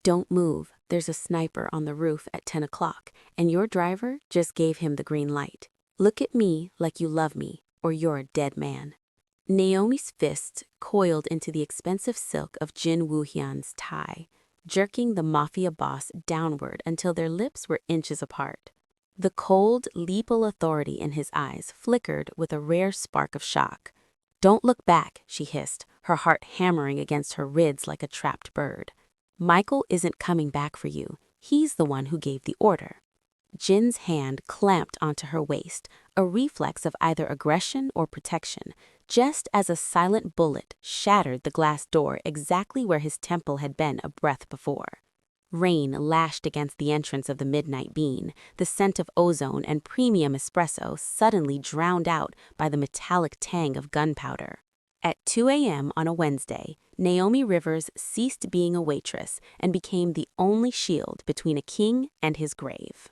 Don't move, there's a sniper on the roof at 10 o'clock, and your driver just gave him the green light. Look at me like you love me, or you're a dead man. Naomi's fist coiled into the expensive silk of Jin Woo-hyun's tie, jerking the mafia boss downward until their lips were inches apart. The cold, lethal authority in his eyes flickered with a rare spark of shock. "Don't look back," she hissed, her heart hammering against her ribs like a trapped bird. "Michael isn't coming back for you. He's the one who gave the order." Jin's hand clamped onto her waist, a reflex of either aggression or protection, just as a silent bullet shattered the glass door exactly where his temple had been a breath before. Rain lashed against the entrance of the Midnight Bean, the scent of ozone and premium espresso suddenly drowned out by the metallic tang of gunpowder. At 2 a.m. on a Wednesday, Naomi Rivers ceased being a waitress and became the only shield between a king and his grave.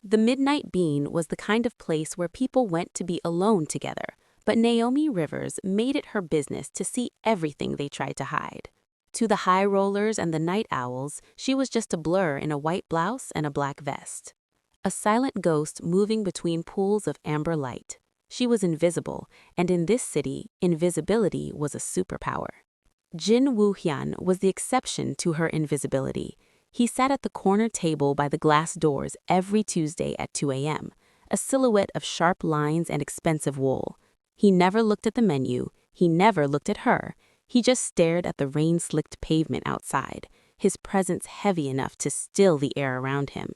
The Midnight Bean was the kind of place where people went to be alone together, but Naomi Rivers made it her business to see everything they tried to hide. To the high rollers and the night owls, she was just a blur in a white blouse and a black vest. A silent ghost moving between pools of amber light. She was invisible, and in this city, invisibility was a superpower. Jin Woo-hyun was the exception to her invisibility. He sat at the corner table by the glass doors every Tuesday at 2 a.m., a silhouette of sharp lines and expensive wool. He never looked at the menu, he never looked at her. He just stared at the rain-slicked pavement outside, his presence heavy enough to still the air around him.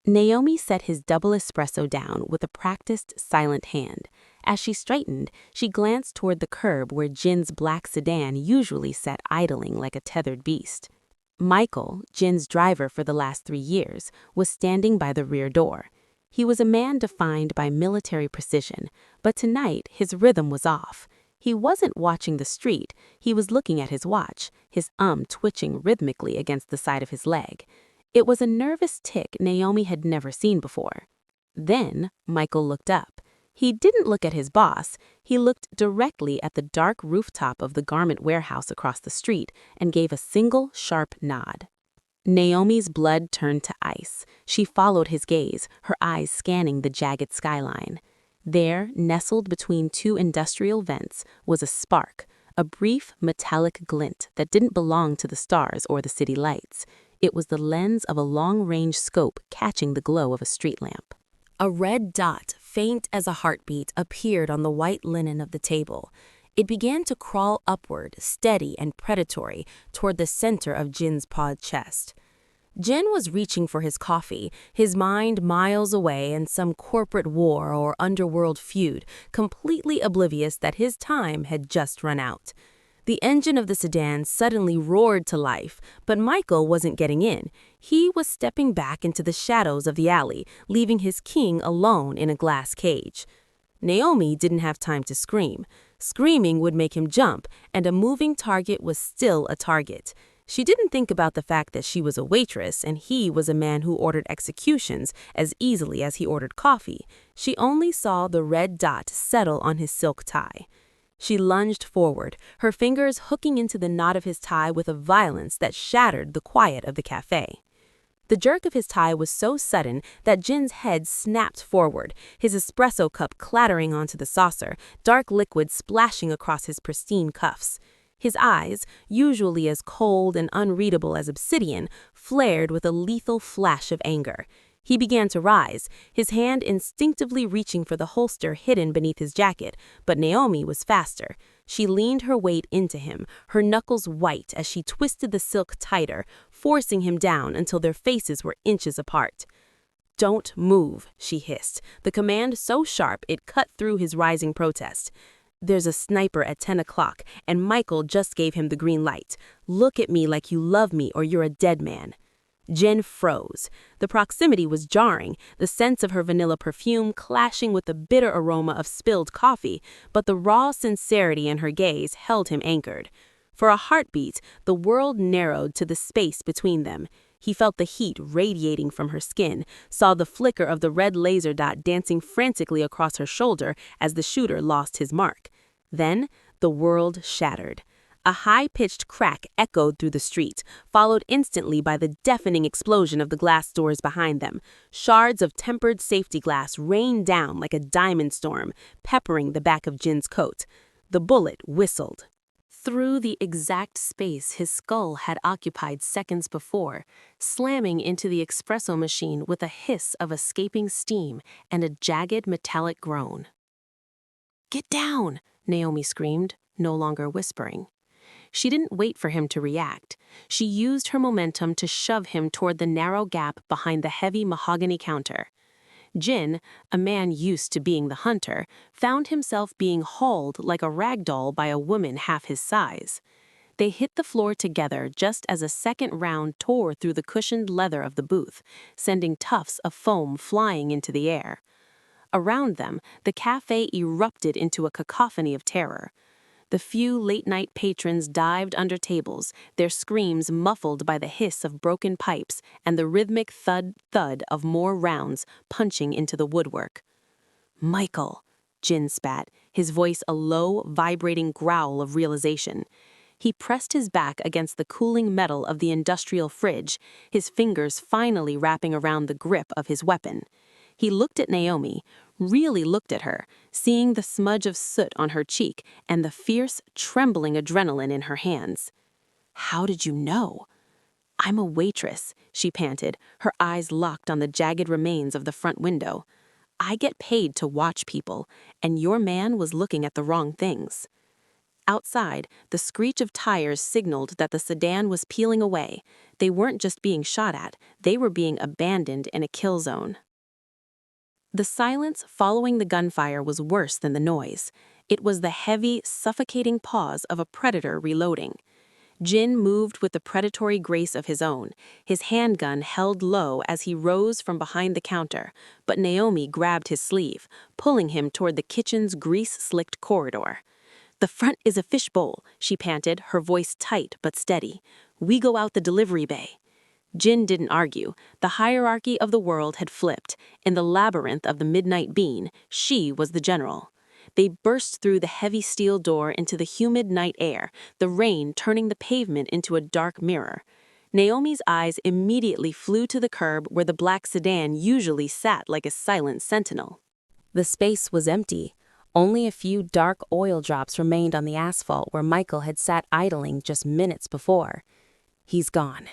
Naomi set his double espresso down with a practiced, silent hand. As she straightened, she glanced toward the curb where Jin's black sedan usually sat idling like a tethered beast. Michael, Jin's driver for the last 3 years, was standing by the rear door. He was a man defined by military precision, but tonight his rhythm was off. He wasn't watching the street, he was looking at his watch, his twitching rhythmically against the side of his leg. It was a nervous tick Naomi had never seen before. Then Michael looked up. He didn't look at his boss, he looked directly at the dark rooftop of the garment warehouse across the street and gave a single sharp nod. Naomi's blood turned to ice. She followed his gaze, her eyes scanning the jagged skyline. There, nestled between 2 industrial vents, was a spark, a brief metallic glint that didn't belong to the stars or the city lights. It was the lens of a long-range scope catching the glow of a street lamp. A red dot, faint as a heartbeat, appeared on the white linen of the table. It began to crawl upward, steady and predatory, toward the center of Jin's pawed chest. Jin was reaching for his coffee, his mind miles away in some corporate war or underworld feud, completely oblivious that his time had just run out. The engine of the sedan suddenly roared to life, but Michael wasn't getting in. He was stepping back into the shadows of the alley, leaving his king alone in a glass cage. Naomi didn't have time to scream. Screaming would make him jump, and a moving target was still a target. She didn't think about the fact that she was a waitress and he was a man who ordered executions as easily as he ordered coffee. She only saw the red dot settle on his silk tie. She lunged forward, her fingers hooking into the knot of his tie with a violence that shattered the quiet of the cafe. The jerk of his tie was so sudden that Jin's head snapped forward, his espresso cup clattering onto the saucer, dark liquid splashing across his pristine cuffs. His eyes, usually as cold and unreadable as obsidian, flared with a lethal flash of anger. He began to rise, his hand instinctively reaching for the holster hidden beneath his jacket, but Naomi was faster. She leaned her weight into him, her knuckles white as she twisted the silk tighter, forcing him down until their faces were inches apart. "Don't move," she hissed, the command so sharp it cut through his rising protest. "There's a sniper at 10 o'clock, and Michael just gave him the green light. Look at me like you love me or you're a dead man." Jin froze. The proximity was jarring, the sense of her vanilla perfume clashing with the bitter aroma of spilled coffee, but the raw sincerity in her gaze held him anchored. For a heartbeat, the world narrowed to the space between them. He felt the heat radiating from her skin, saw the flicker of the red laser dot dancing frantically across her shoulder as the shooter lost his mark. Then the world shattered. A high-pitched crack echoed through the street, followed instantly by the deafening explosion of the glass doors behind them. Shards of tempered safety glass rained down like a diamond storm, peppering the back of Jin's coat. The bullet whistled through the exact space his skull had occupied seconds before, slamming into the espresso machine with a hiss of escaping steam and a jagged metallic groan. "Get down!" NAOMI screamed, no longer whispering. She didn't wait for him to react. She used her momentum to shove him toward the narrow gap behind the heavy mahogany counter. Jin, a man used to being the hunter, found himself being hauled like a rag doll by a woman half his size. They hit the floor together just as a second round tore through the cushioned leather of the booth, sending tufts of foam flying into the air. Around them, the cafe erupted into a cacophony of terror. The few late-night patrons dived under tables, their screams muffled by the hiss of broken pipes and the rhythmic thud-thud of more rounds punching into the woodwork. "Michael," Jin spat, his voice a low, vibrating growl of realization. He pressed his back against the cooling metal of the industrial fridge, his fingers finally wrapping around the grip of his weapon. He looked at NAOMI, really looked at her, seeing the smudge of soot on her cheek and the fierce, trembling adrenaline in her hands. "How did you know?" "I'm a waitress," she panted, her eyes locked on the jagged remains of the front window. "I get paid to watch people, and your man was looking at the wrong things." Outside, the screech of tires signaled that the sedan was peeling away. They weren't just being shot at, they were being abandoned in a kill zone. The silence following the gunfire was worse than the noise. It was the heavy, suffocating pause of a predator reloading. Jin moved with the predatory grace of his own, his handgun held low as he rose from behind the counter, but NAOMI grabbed his sleeve, pulling him toward the kitchen's grease-slicked corridor. "The front is a fishbowl," she panted, her voice tight but steady. "We go out the delivery bay." Jin didn't argue. The hierarchy of the world had flipped. In the labyrinth of the midnight bean, she was the general. They burst through the heavy steel door into the humid night air, the rain turning the pavement into a dark mirror. NAOMI's eyes immediately flew to the curb where the black sedan usually sat like a silent sentinel. The space was empty. Only a few dark oil drops remained on the asphalt where Michael had sat idling just minutes before. "He's gone,"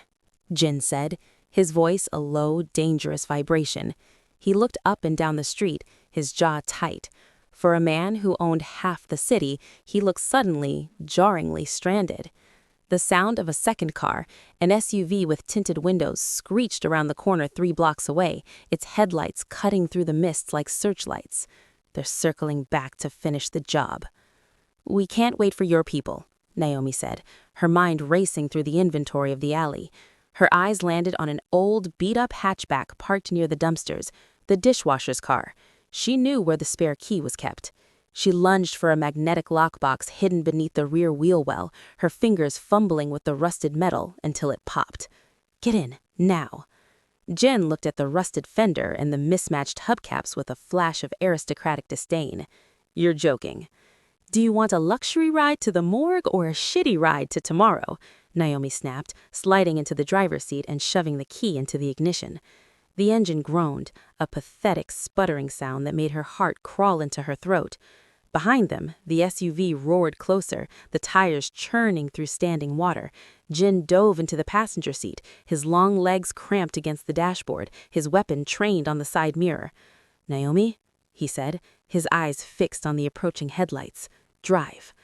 Jin said, his voice a low, dangerous vibration. He looked up and down the street, his jaw tight. For a man who owned half the city, he looked suddenly, jarringly stranded. The sound of a second car, an SUV with tinted windows, screeched around the corner 3 blocks away, its headlights cutting through the mist like searchlights. "They're circling back to finish the job." "We can't wait for your people," NAOMI said, her mind racing through the inventory of the alley. Her eyes landed on an old, beat-up hatchback parked near the dumpsters, the dishwasher's car. She knew where the spare key was kept. She lunged for a magnetic lockbox hidden beneath the rear wheel well, her fingers fumbling with the rusted metal until it popped. "Get in, now." Jin looked at the rusted fender and the mismatched hubcaps with a flash of aristocratic disdain. "You're joking." "Do you want a luxury ride to the morgue or a shitty ride to tomorrow?" NAOMI snapped, sliding into the driver's seat and shoving the key into the ignition. The engine groaned, a pathetic sputtering sound that made her heart crawl into her throat. Behind them, the SUV roared closer, the tires churning through standing water. Jin dove into the passenger seat, his long legs cramped against the dashboard, his weapon trained on the side mirror. "NAOMI?" he said, his eyes fixed on the approaching headlights. "Drive."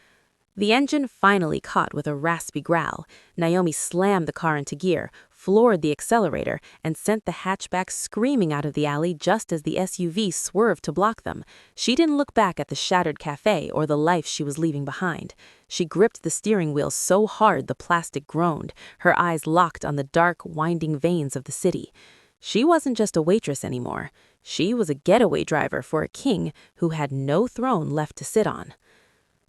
The engine finally caught with a raspy growl. NAOMI slammed the car into gear, floored the accelerator, and sent the hatchback screaming out of the alley just as the SUV swerved to block them. She didn't look back at the shattered cafe or the life she was leaving behind. She gripped the steering wheel so hard the plastic groaned, her eyes locked on the dark, winding veins of the city. She wasn't just a waitress anymore. She was a getaway driver for a king who had no throne left to sit on.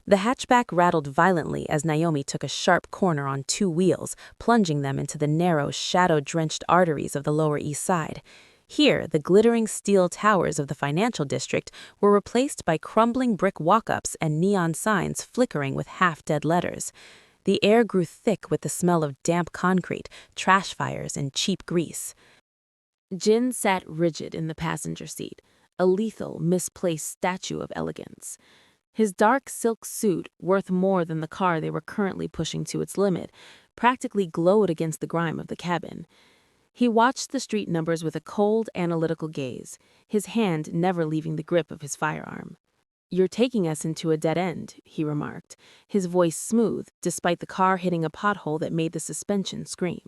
The hatchback rattled violently as NAOMI took a sharp corner on 2 wheels, plunging them into the narrow, shadow-drenched arteries of the Lower East Side. Here, the glittering steel towers of the financial district were replaced by crumbling brick walk-ups and neon signs flickering with half-dead letters. The air grew thick with the smell of damp concrete, trash fires, and cheap grease. Jin sat rigid in the passenger seat, a lethal, misplaced statue of elegance. His dark silk suit, worth more than the car they were currently pushing to its limit, practically glowed against the grime of the cabin. He watched the street numbers with a cold, analytical gaze, his hand never leaving the grip of his firearm. "You're taking us into a dead end," he remarked, his voice smooth, despite the car hitting a pothole that made the suspension scream.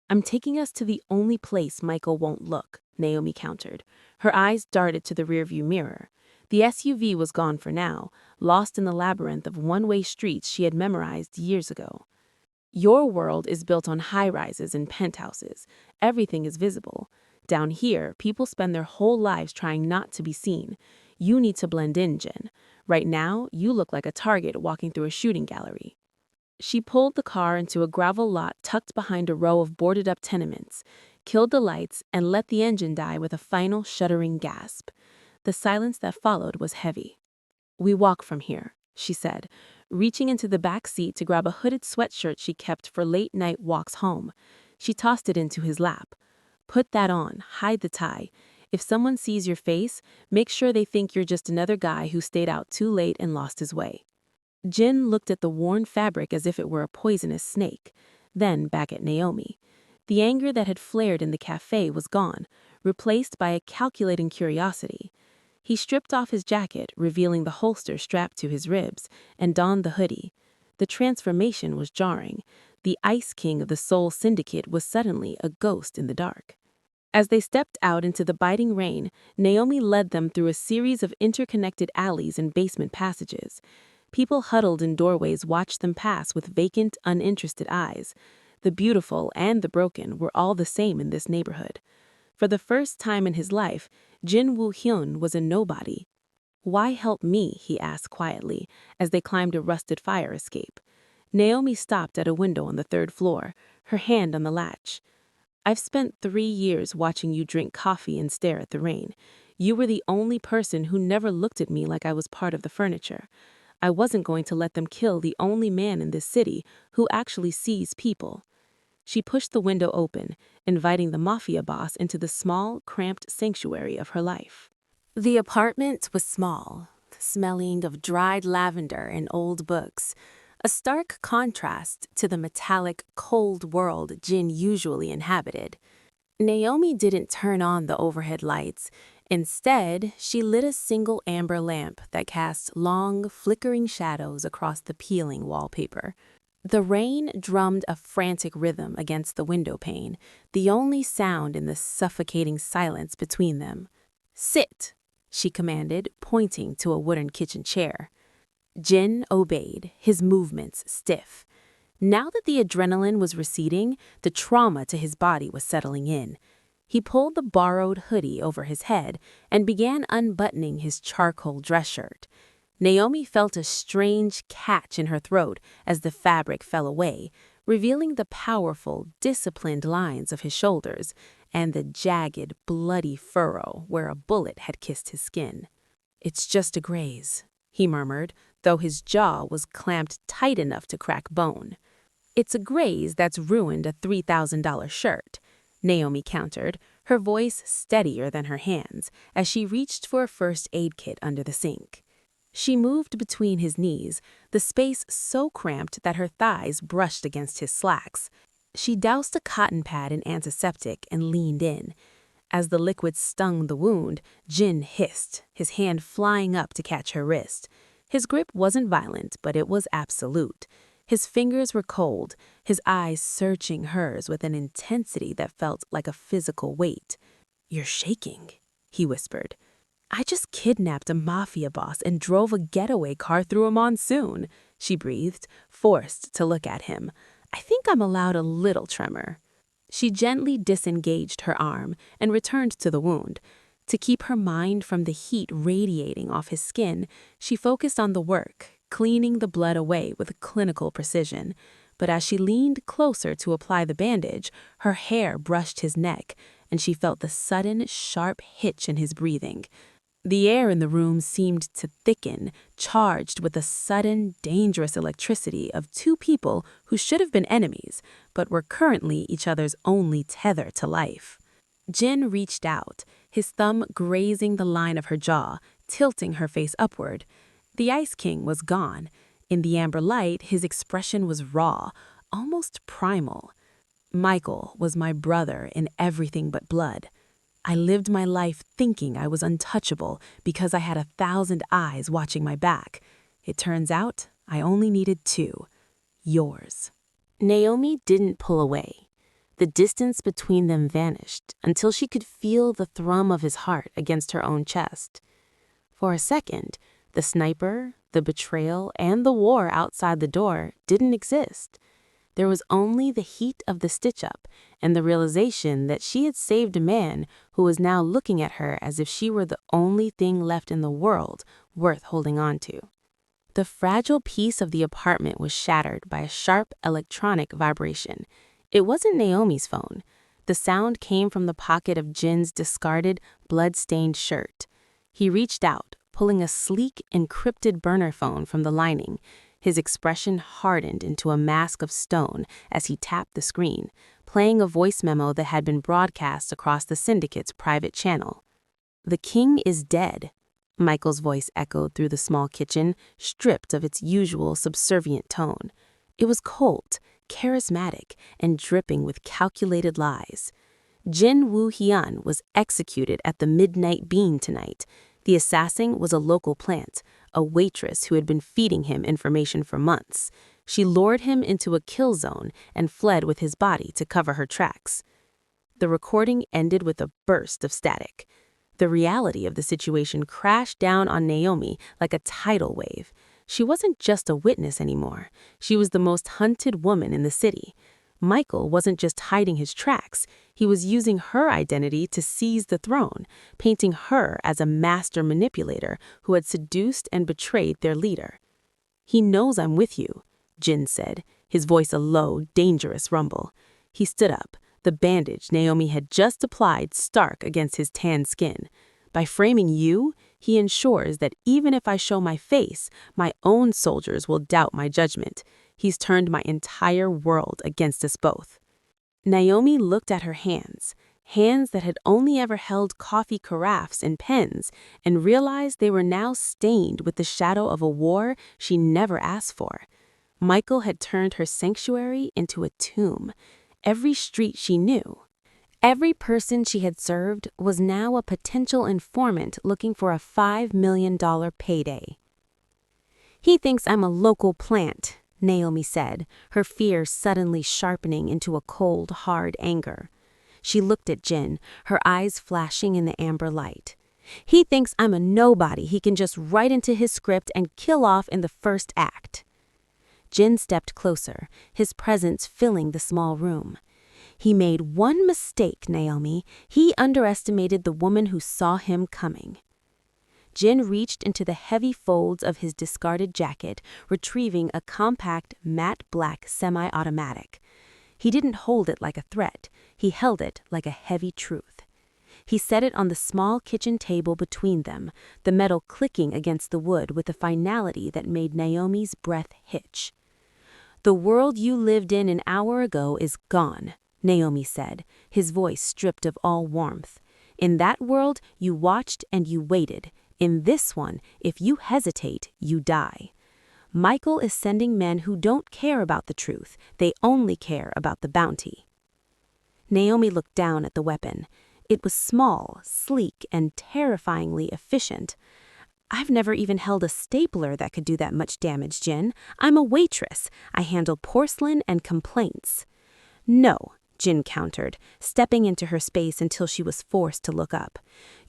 "I'm taking us to the only place Michael won't look," Naomi countered. Her eyes darted to the rearview mirror. The SUV was gone for now, lost in the labyrinth of one-way streets she had memorized years ago. "Your world is built on high-rises and penthouses. Everything is visible. Down here, people spend their whole lives trying not to be seen. You need to blend in, Jen. Right now, you look like a target walking through a shooting gallery." She pulled the car into a gravel lot tucked behind a row of boarded-up tenements, killed the lights, and let the engine die with a final shuddering gasp. The silence that followed was heavy. "We walk from here," she said, reaching into the back seat to grab a hooded sweatshirt she kept for late-night walks home. She tossed it into his lap. "Put that on, hide the tie. If someone sees your face, make sure they think you're just another guy who stayed out too late and lost his way." Jin looked at the worn fabric as if it were a poisonous snake, then back at Naomi. The anger that had flared in the cafe was gone, replaced by a calculating curiosity. He stripped off his jacket, revealing the holster strapped to his ribs, and donned the hoodie. The transformation was jarring. The Ice King of the Soul Syndicate was suddenly a ghost in the dark. As they stepped out into the biting rain, Naomi led them through a series of interconnected alleys and basement passages. People huddled in doorways watched them pass with vacant, uninterested eyes. The beautiful and the broken were all the same in this neighborhood. For the first time in his life, Jin Woo-hyun was a nobody. "Why help me?" he asked quietly, as they climbed a rusted fire escape. Naomi stopped at a window on the third floor, her hand on the latch. "I've spent 3 years watching you drink coffee and stare at the rain. You were the only person who never looked at me like I was part of the furniture. I wasn't going to let them kill the only man in this city who actually sees people." She pushed the window open, inviting the mafia boss into the small, cramped sanctuary of her life. The apartment was small, smelling of dried lavender and old books, a stark contrast to the metallic, cold world Jin usually inhabited. Naomi didn't turn on the overhead lights. Instead, she lit a single amber lamp that cast long, flickering shadows across the peeling wallpaper. The rain drummed a frantic rhythm against the window pane, the only sound in the suffocating silence between them. "Sit," she commanded, pointing to a wooden kitchen chair. Jin obeyed, his movements stiff. Now that the adrenaline was receding, the trauma to his body was settling in. He pulled the borrowed hoodie over his head and began unbuttoning his charcoal dress shirt. Naomi felt a strange catch in her throat as the fabric fell away, revealing the powerful, disciplined lines of his shoulders and the jagged, bloody furrow where a bullet had kissed his skin. "It's just a graze," he murmured, though his jaw was clamped tight enough to crack bone. "It's a graze that's ruined a $3,000 shirt," Naomi countered, her voice steadier than her hands, as she reached for a first aid kit under the sink. She moved between his knees, the space so cramped that her thighs brushed against his slacks. She doused a cotton pad in antiseptic and leaned in. As the liquid stung the wound, Jin hissed, his hand flying up to catch her wrist. His grip wasn't violent, but it was absolute. His fingers were cold, his eyes searching hers with an intensity that felt like a physical weight. "You're shaking," he whispered. "I just kidnapped a mafia boss and drove a getaway car through a monsoon," she breathed, forced to look at him. "I think I'm allowed a little tremor." She gently disengaged her arm and returned to the wound. To keep her mind from the heat radiating off his skin, she focused on the work, cleaning the blood away with clinical precision. But as she leaned closer to apply the bandage, her hair brushed his neck, and she felt the sudden, sharp hitch in his breathing. The air in the room seemed to thicken, charged with the sudden, dangerous electricity of two people who should have been enemies, but were currently each other's only tether to life. Jin reached out, his thumb grazing the line of her jaw, tilting her face upward. The Ice King was gone. In the amber light, his expression was raw, almost primal. Michael was my brother in everything but blood. I lived my life thinking I was untouchable because I had 1,000 eyes watching my back. It turns out I only needed 2. Yours. Naomi didn't pull away. The distance between them vanished until she could feel the thrum of his heart against her own chest. For a second, the sniper, the betrayal, and the war outside the door didn't exist. There was only the heat of the stitch-up and the realization that she had saved a man who was now looking at her as if she were the only thing left in the world worth holding on to. The fragile peace of the apartment was shattered by a sharp electronic vibration. It wasn't Naomi's phone. The sound came from the pocket of Jin's discarded, blood-stained shirt. He reached out, pulling a sleek, encrypted burner phone from the lining. His expression hardened into a mask of stone as he tapped the screen, playing a voice memo that had been broadcast across the syndicate's private channel. "The king is dead," Michael's voice echoed through the small kitchen, stripped of its usual subservient tone. It was cold, charismatic, and dripping with calculated lies. Jin Woo-hyun was executed at the Midnight Bean tonight. The assassin was a local plant, a waitress who had been feeding him information for months. She lured him into a kill zone and fled with his body to cover her tracks. The recording ended with a burst of static. The reality of the situation crashed down on Naomi like a tidal wave. She wasn't just a witness anymore. She was the most hunted woman in the city. Michael wasn't just hiding his tracks. He was using her identity to seize the throne, painting her as a master manipulator who had seduced and betrayed their leader. "He knows I'm with you," Jin said, his voice a low, dangerous rumble. He stood up, the bandage Naomi had just applied stark against his tan skin. "By framing you, he ensures that even if I show my face, my own soldiers will doubt my judgment. He's turned my entire world against us both." Naomi looked at her hands, hands that had only ever held coffee carafes and pens, and realized they were now stained with the shadow of a war she never asked for. Michael had turned her sanctuary into a tomb. Every street she knew, every person she had served was now a potential informant looking for a $5 million payday. "He thinks I'm a local plant," Naomi said, her fear suddenly sharpening into a cold, hard anger. She looked at Jin, her eyes flashing in the amber light. "He thinks I'm a nobody he can just write into his script and kill off in the first act." Jin stepped closer, his presence filling the small room. "He made one mistake, Naomi. He underestimated the woman who saw him coming." Jin reached into the heavy folds of his discarded jacket, retrieving a compact, matte black semi-automatic. He didn't hold it like a threat. He held it like a heavy truth. He set it on the small kitchen table between them, the metal clicking against the wood with a finality that made Naomi's breath hitch. "The world you lived in an hour ago is gone," Naomi said, his voice stripped of all warmth. "In that world, you watched and you waited. In this one, if you hesitate, you die. Michael is sending men who don't care about the truth. They only care about the bounty." Naomi looked down at the weapon. It was small, sleek, and terrifyingly efficient. "I've never even held a stapler that could do that much damage, Jin. I'm a waitress. I handle porcelain and complaints." "No," Jin countered, stepping into her space until she was forced to look up.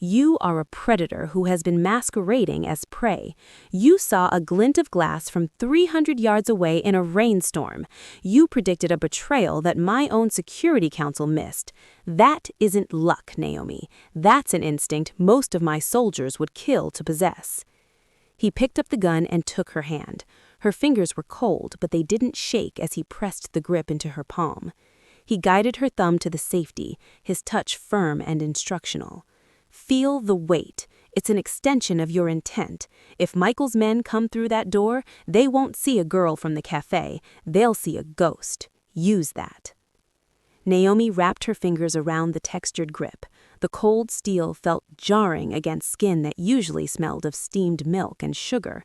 "You are a predator who has been masquerading as prey. You saw a glint of glass from 300 yards away in a rainstorm. You predicted a betrayal that my own security council missed. That isn't luck, Naomi. That's an instinct most of my soldiers would kill to possess." He picked up the gun and took her hand. Her fingers were cold, but they didn't shake as he pressed the grip into her palm. He guided her thumb to the safety, his touch firm and instructional. "Feel the weight. It's an extension of your intent. If Michael's men come through that door, they won't see a girl from the cafe. They'll see a ghost. Use that." Naomi wrapped her fingers around the textured grip. The cold steel felt jarring against skin that usually smelled of steamed milk and sugar.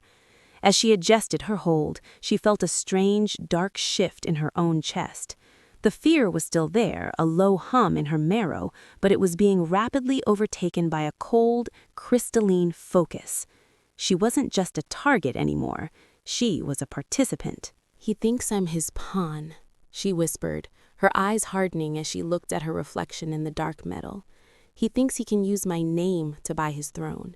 As she adjusted her hold, she felt a strange, dark shift in her own chest. The fear was still there, a low hum in her marrow, but it was being rapidly overtaken by a cold, crystalline focus. She wasn't just a target anymore. She was a participant. "He thinks I'm his pawn," she whispered, her eyes hardening as she looked at her reflection in the dark metal. "He thinks he can use my name to buy his throne."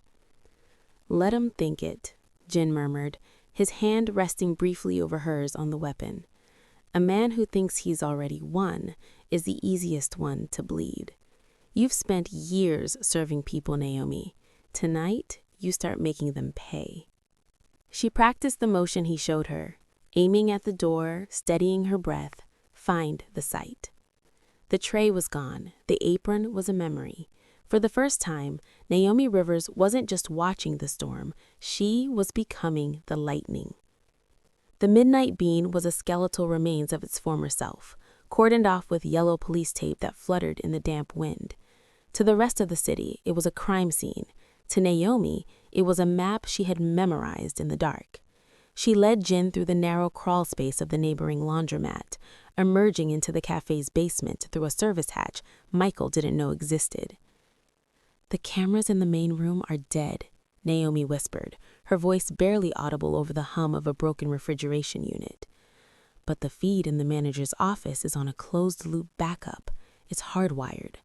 "Let him think it," Jin murmured, his hand resting briefly over hers on the weapon. "A man who thinks he's already won is the easiest one to bleed. You've spent years serving people, Naomi. Tonight, you start making them pay." She practiced the motion he showed her, aiming at the door, steadying her breath, find the sight. The tray was gone. The apron was a memory. For the first time, Naomi Rivers wasn't just watching the storm. She was becoming the lightning. The midnight bean was a skeletal remains of its former self, cordoned off with yellow police tape that fluttered in the damp wind. To the rest of the city, it was a crime scene. To Naomi, it was a map she had memorized in the dark. She led Jin through the narrow crawl space of the neighboring laundromat, emerging into the cafe's basement through a service hatch Michael didn't know existed. "The cameras in the main room are dead," Naomi whispered, her voice barely audible over the hum of a broken refrigeration unit. "But the feed in the manager's office is on a closed-loop backup. It's hardwired.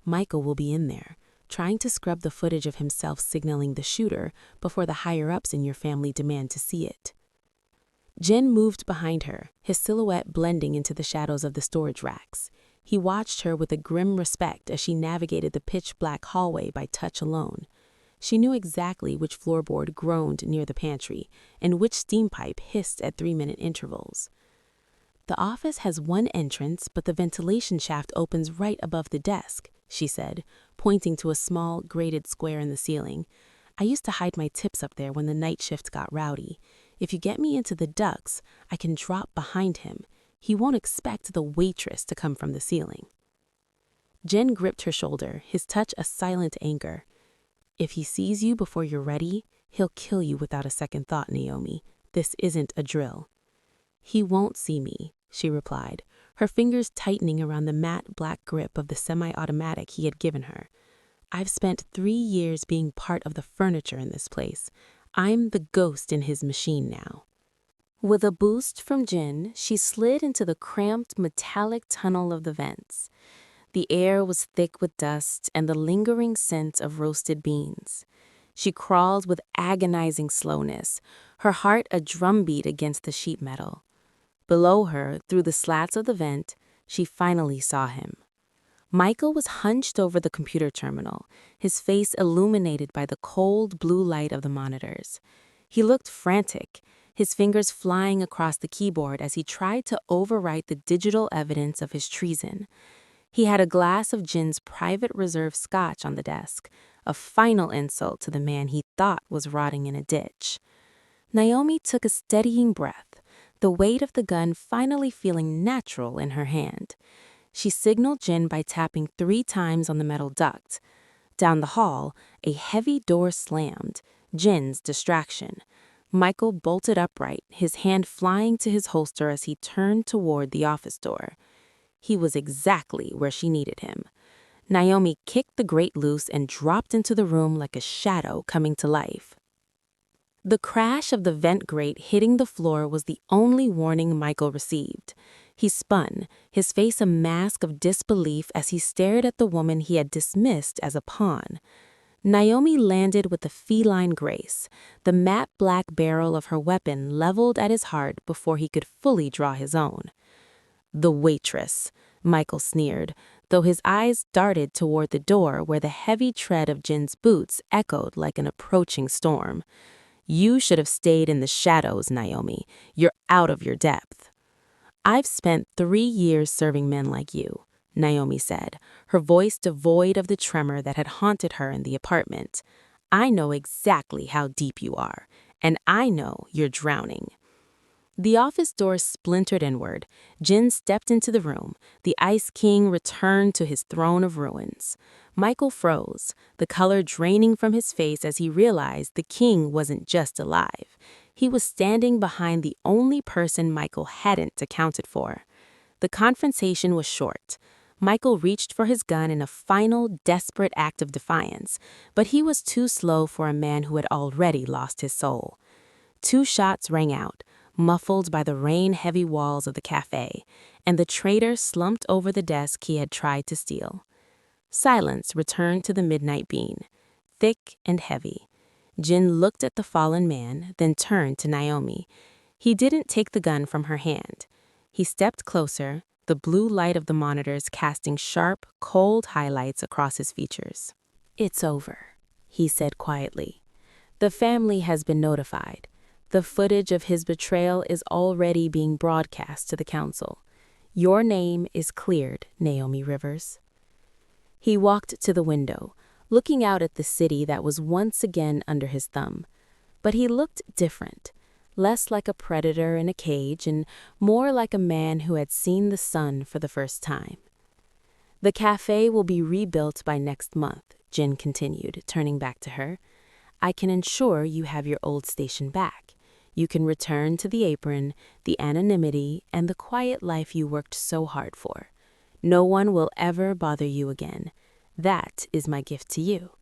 Michael will be in there, trying to scrub the footage of himself signaling the shooter before the higher-ups in your family demand to see it." Jin moved behind her, his silhouette blending into the shadows of the storage racks. He watched her with a grim respect as she navigated the pitch-black hallway by touch alone. She knew exactly which floorboard groaned near the pantry and which steam pipe hissed at 3-minute intervals. "The office has one entrance, but the ventilation shaft opens right above the desk," she said, pointing to a small, grated square in the ceiling. "I used to hide my tips up there when the night shift got rowdy. If you get me into the ducts, I can drop behind him. He won't expect the waitress to come from the ceiling." Jen gripped her shoulder, his touch a silent anger. "If he sees you before you're ready, he'll kill you without a second thought, Naomi. This isn't a drill." "He won't see me," she replied, her fingers tightening around the matte black grip of the semi-automatic he had given her. "I've spent 3 years being part of the furniture in this place. I'm the ghost in his machine now." With a boost from Jin, she slid into the cramped metallic tunnel of the vents. The air was thick with dust and the lingering scent of roasted beans. She crawled with agonizing slowness, her heart a drumbeat against the sheet metal. Below her, through the slats of the vent, she finally saw him. Michael was hunched over the computer terminal, his face illuminated by the cold blue light of the monitors. He looked frantic, his fingers flying across the keyboard as he tried to overwrite the digital evidence of his treason. He had a glass of Jin's private reserve scotch on the desk, a final insult to the man he thought was rotting in a ditch. Naomi took a steadying breath, the weight of the gun finally feeling natural in her hand. She signaled Jin by tapping 3 times on the metal duct. Down the hall, a heavy door slammed, Jin's distraction. Michael bolted upright, his hand flying to his holster as he turned toward the office door. He was exactly where she needed him. Naomi kicked the grate loose and dropped into the room like a shadow coming to life. The crash of the vent grate hitting the floor was the only warning Michael received. He spun, his face a mask of disbelief as he stared at the woman he had dismissed as a pawn. Naomi landed with a feline grace, the matte black barrel of her weapon leveled at his heart before he could fully draw his own. "The waitress," Michael sneered, though his eyes darted toward the door where the heavy tread of Jin's boots echoed like an approaching storm. "You should have stayed in the shadows, Naomi. You're out of your depth." "I've spent 3 years serving men like you," Naomi said, her voice devoid of the tremor that had haunted her in the apartment. I know exactly how deep you are, and I know you're drowning." The office door splintered inward. Jin stepped into the room. The Ice King returned to his throne of ruins. Michael froze, the color draining from his face as he realized the king wasn't just alive. He was standing behind the only person Michael hadn't accounted for. The confrontation was short. Michael reached for his gun in a final, desperate act of defiance, but he was too slow for a man who had already lost his soul. 2 shots rang out, muffled by the rain-heavy walls of the cafe, and the traitor slumped over the desk he had tried to steal. Silence returned to the midnight bean, thick and heavy. Jin looked at the fallen man, then turned to NAOMI. He didn't take the gun from her hand. He stepped closer, the blue light of the monitors casting sharp, cold highlights across his features. "It's over," he said quietly. "The family has been notified. The footage of his betrayal is already being broadcast to the council. Your name is cleared, NAOMI Rivers." He walked to the window, looking out at the city that was once again under his thumb. But he looked different, less like a predator in a cage and more like a man who had seen the sun for the first time. "The cafe will be rebuilt by next month," Jin continued, turning back to her. "I can ensure you have your old station back. You can return to the apron, the anonymity, and the quiet life you worked so hard for. No one will ever bother you again. That is my gift to you."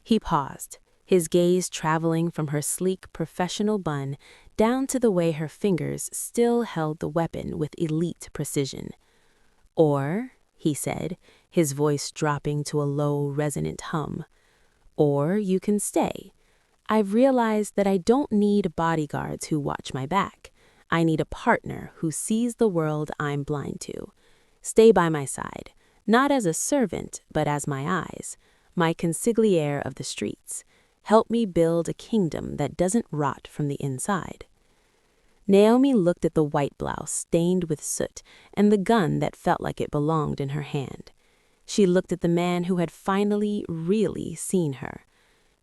He paused, his gaze traveling from her sleek professional bun down to the way her fingers still held the weapon with elite precision. "Or," he said, his voice dropping to a low, resonant hum, "or you can stay. I've realized that I don't need bodyguards who watch my back. I need a partner who sees the world I'm blind to. Stay by my side, not as a servant, but as my eyes, my consigliere of the streets. Help me build a kingdom that doesn't rot from the inside." NAOMI looked at the white blouse stained with soot and the gun that felt like it belonged in her hand. She looked at the man who had finally really seen her.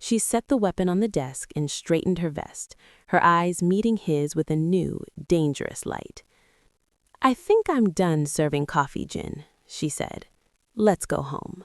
She set the weapon on the desk and straightened her vest, her eyes meeting his with a new, dangerous light. "I think I'm done serving coffee, Jin," she said. "Let's go home."